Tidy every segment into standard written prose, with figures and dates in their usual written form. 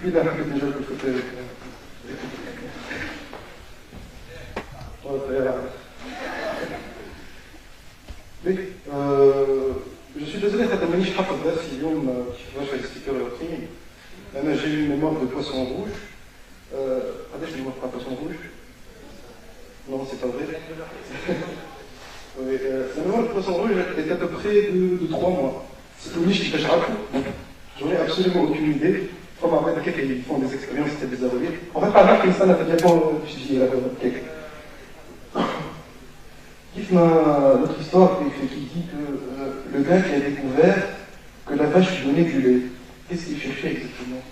Il a déjà le côté. Je suis désolé, je suis حافظ درسي اليوم كيفاش يستيكر الروتين. انا j'ai une mémoire de poisson rouge. قداش mémoire de poisson rouge? Non, c'est pas vrai. Oui, la mémoire de poisson rouge est à peu près de 3 mois. C'est obligé que je raconte. J'en ai absolument aucune idée. Comme en fait, ils font des expériences, c'était des avoliers. En fait, par exemple, ça n'a pas bien étudié la cake. Notre histoire qui dit que le gars qui a découvert que la vache lui donnait du lait, qu'est-ce qu'il cherchait exactement?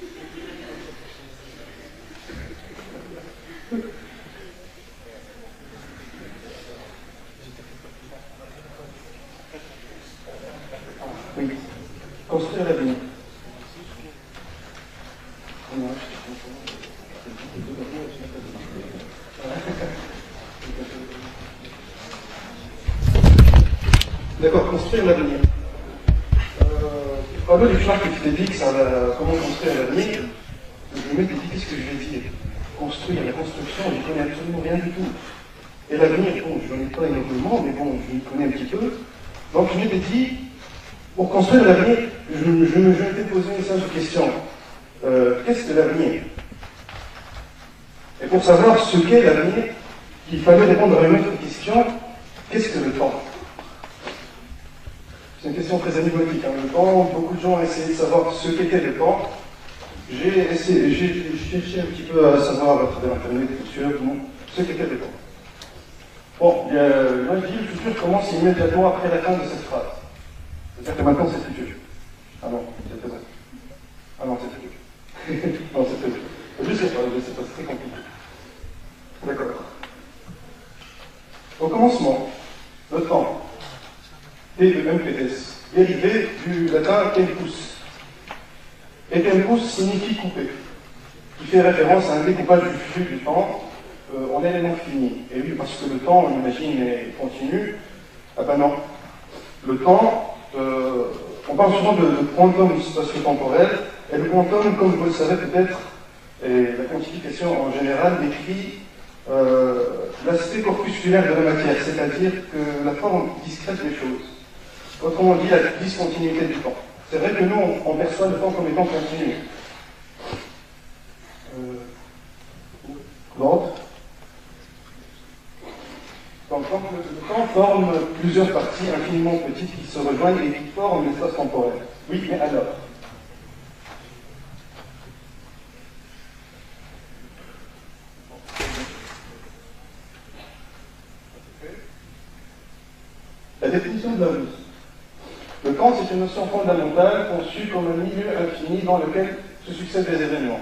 Oui, construire l'avenir. D'accord, construire l'avenir. Alors, les gens qui te disent comment construire l'avenir, je me dis qu'est-ce que je vais dire. Construire la construction, je ne connais absolument rien du tout. Et l'avenir, bon, je n'en ai pas énormément, mais bon, je m'y connais un petit peu. Donc je m'étais dit, pour construire l'avenir, je m'étais posé une simple question. Qu'est-ce que l'avenir? Et pour savoir ce qu'est l'avenir, il fallait répondre à une autre question. Qu'est-ce que le temps? C'est une question très énigmatique. Le temps, beaucoup de gens ont essayé de savoir ce qu'était le temps. J'ai cherché un petit peu à savoir à travers Internet, bien sûr, ce qu'était le temps. Bon, moi je dis le futur commence immédiatement après la fin de cette phrase. C'est-à-dire que maintenant c'est futur. Ah non, c'est présent. Ah non, c'est futur. Non, c'est futur. Je sais pas, c'est très compliqué. D'accord. Au commencement, le temps. T-E-M-P-S, dérivé du latin tempus. Et tempus signifie couper, qui fait référence à un découpage du flux du temps en éléments finis. Et oui, parce que le temps, on imagine, est continu. Ah ben non. Le temps, on parle souvent de quantum spatio-temporel, et le quantum, comme vous le savez peut-être, et la quantification en général décrit l'aspect corpusculaire de la matière, c'est-à-dire que la forme discrète des choses. Autrement dit, la discontinuité du temps. C'est vrai que nous, on perçoit le temps comme étant continu. Donc, le temps forme plusieurs parties infiniment petites qui se rejoignent et qui forment l'espace temporel. Oui, mais alors? La définition de la vie. Le temps, c'est une notion fondamentale conçue comme un milieu infini dans lequel se succèdent des événements.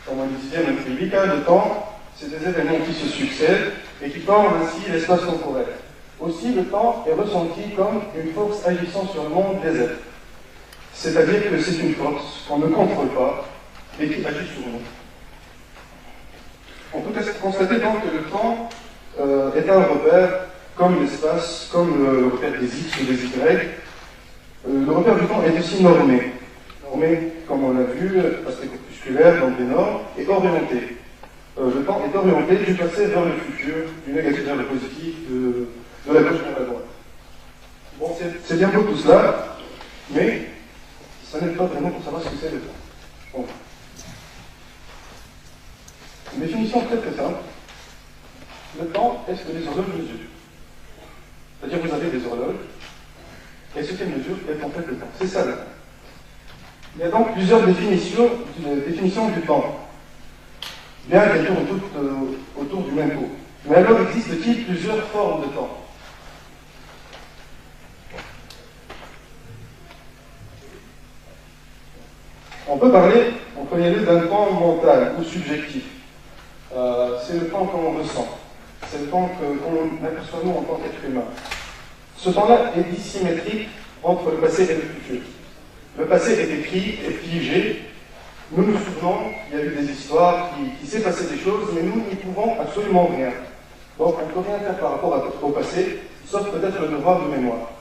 Comme on disait même Trivica, le temps, c'est des événements qui se succèdent et qui forment ainsi l'espace temporel. Aussi, le temps est ressenti comme une force agissant sur le monde des êtres. C'est-à-dire que c'est une force qu'on ne contrôle pas et qui agit sur nous. On peut constater donc que le temps est un repère comme l'espace, comme le repère des X ou des Y. Le repère du temps est aussi normé. Normé, comme on l'a vu, aspect corpusculaire, donc des normes, et orienté. Le temps est orienté du passé vers le futur, du négatif vers le positif, de la gauche vers la droite. Bon, c'est bien beau tout cela, mais ça n'est pas vraiment pour savoir ce que c'est le temps. Bon. Une définition très très simple. Le temps est ce que les horloges mesurent. C'est-à-dire que vous avez des horloges, et ce qu'elles mesurent est en fait le temps. C'est ça le temps. Il y a donc plusieurs définitions du temps, bien qu'elles tournent toutes autour du même pot. Mais alors existe-t-il plusieurs formes de temps? On peut parler, en premier lieu, d'un temps mental ou subjectif. C'est le temps qu'on ressent. C'est le temps qu'on aperçoit nous en tant qu'être humain. Ce temps-là est dissymétrique entre le passé et le futur. Le passé est écrit, est figé. Nous nous souvenons, il y a eu des histoires, qui s'est passé des choses, mais nous n'y pouvons absolument rien. Donc on ne peut rien faire par rapport au passé, sauf peut-être le devoir de mémoire.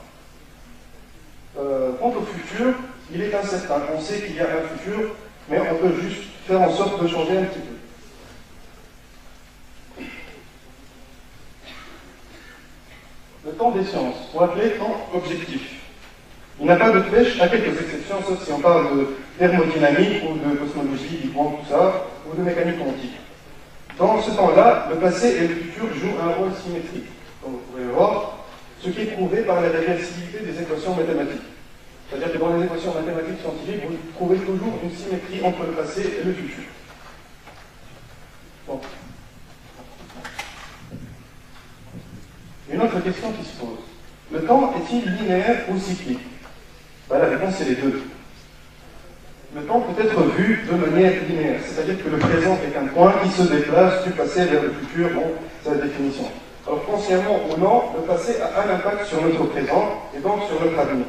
Quant au futur, il est incertain. On sait qu'il y a un futur, mais on peut juste faire en sorte de changer un petit peu. Le temps des sciences, ou appelé temps objectif. Il n'a pas de flèche, à quelques exceptions, sauf si on parle de thermodynamique ou de cosmologie, Big Bang, tout ça, ou de mécanique quantique. Dans ce temps-là, le passé et le futur jouent un rôle symétrique, comme vous pouvez le voir, ce qui est prouvé par la réversibilité des équations mathématiques. C'est-à-dire que dans les équations mathématiques scientifiques, vous trouvez toujours une symétrie entre le passé et le futur. Bon. Une autre question qui se pose. Le temps est-il linéaire ou cyclique? Ben, la réponse est les deux. Le temps peut être vu de manière linéaire, c'est-à-dire que le présent est un point qui se déplace du passé vers le futur, bon, c'est la définition. Alors consciemment ou non, le passé a un impact sur notre présent et donc sur notre avenir.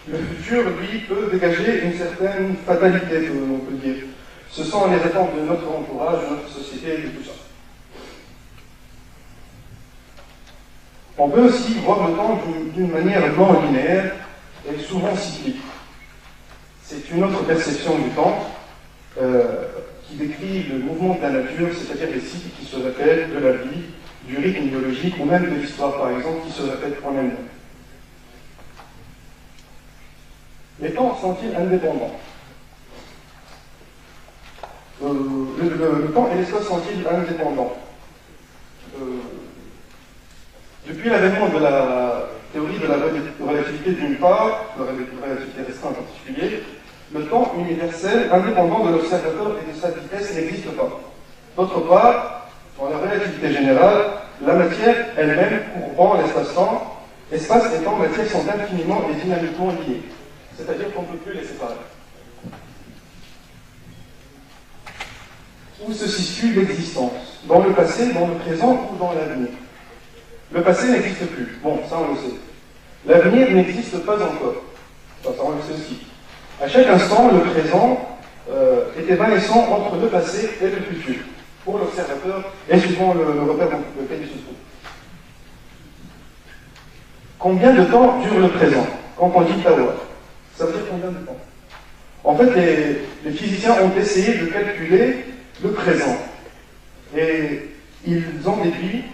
Le futur, lui, peut dégager une certaine fatalité, on peut dire. Ce sont les attentes de notre entourage, de notre société et de tout ça. On peut aussi voir le temps d'une manière non linéaire et souvent cyclique. C'est une autre perception du temps qui décrit le mouvement de la nature, c'est-à-dire les cycles qui se répètent de la vie, du rythme biologique ou même de l'histoire, par exemple, qui se répètent en elle-même. Les temps sont-ils indépendants? Le temps et l'espace sont-ils indépendants? Depuis l'avènement de la théorie de la relativité d'une part, de la relativité restreinte en particulier, le temps universel indépendant de l'observateur et de sa vitesse n'existe pas. D'autre part, dans la relativité générale, la matière elle-même courbant l'espace-temps, espace et temps matière sont infiniment et dynamiquement liés. C'est-à-dire qu'on ne peut plus les séparer. Où se situe l'existence? Dans le passé, dans le présent ou dans l'avenir? Le passé n'existe plus. Bon, ça on le sait. L'avenir n'existe pas encore. Ça on le sait aussi. À chaque instant, le présent est évanescent entre le passé et le futur, pour l'observateur et suivant le repère dans lequel il se trouve. Combien de temps dure le présent? Quand on dit Tawa, ça veut dire combien de temps? En fait, les physiciens ont essayé de calculer le présent. Et ils ont déduit,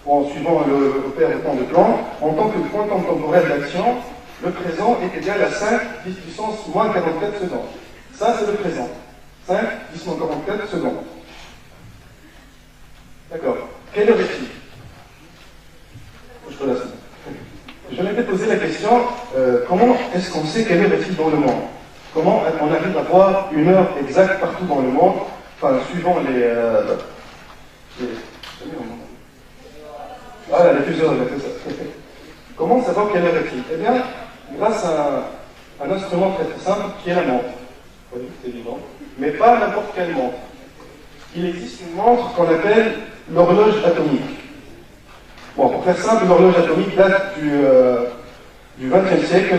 en suivant le repère de temps de Planck, en tant que point temporel d'action, le présent est égal à 5 10 puissance moins 44 secondes. Ça, c'est le présent. 5 10 moins 44 secondes. D'accord. Quelle heure est-il? Je te laisse. Je m'étais posé la question, comment est-ce qu'on sait quelle heure est-il dans le monde? Comment on arrive à voir une heure exacte partout dans le monde, enfin, suivant les voilà, les fuseaux, c'est ça. Comment savoir quelle heure est-il? Eh bien, grâce à un instrument très très simple qui est la montre. C'est évident. Mais pas n'importe quelle montre. Il existe une montre qu'on appelle l'horloge atomique. Bon, pour faire simple, l'horloge atomique date du XXe siècle,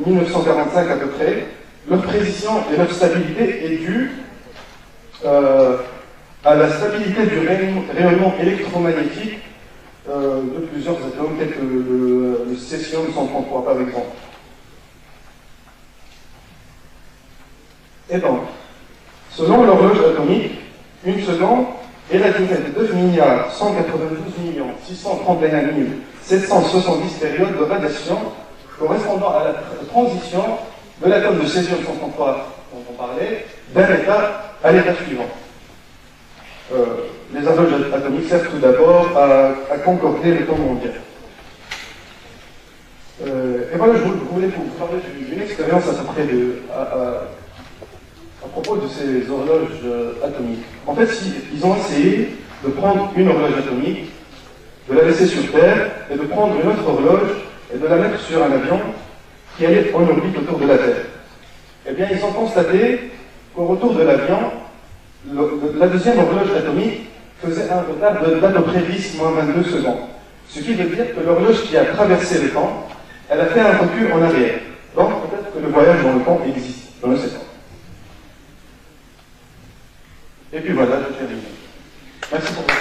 1945 à peu près. Leur précision et leur stabilité est due à la stabilité du rayonnement électromagnétique de plusieurs atomes, tels que le césium-133 par exemple. Et donc, selon l'horloge atomique, une seconde est la durée de 2 631 770 périodes de radiation correspondant à la transition de l'atome de césium-133 dont on parlait d'un état à l'état suivant. Les horloges atomiques servent tout d'abord à concorder le temps mondial. Et voilà, je voulais vous parler d'une expérience à peu près à propos de ces horloges atomiques. En fait, ils ont essayé de prendre une horloge atomique, de la laisser sur Terre, et de prendre une autre horloge et de la mettre sur un avion qui allait en orbite autour de la Terre. Eh bien, ils ont constaté qu'au retour de l'avion, la deuxième horloge atomique faisait un retard d'à peu près 10 moins 22 secondes. Ce qui veut dire que l'horloge qui a traversé le temps, elle a fait un recul en arrière. Donc peut-être que le voyage dans le temps existe, on ne sait pas. Et puis voilà, je termine. Merci pour votre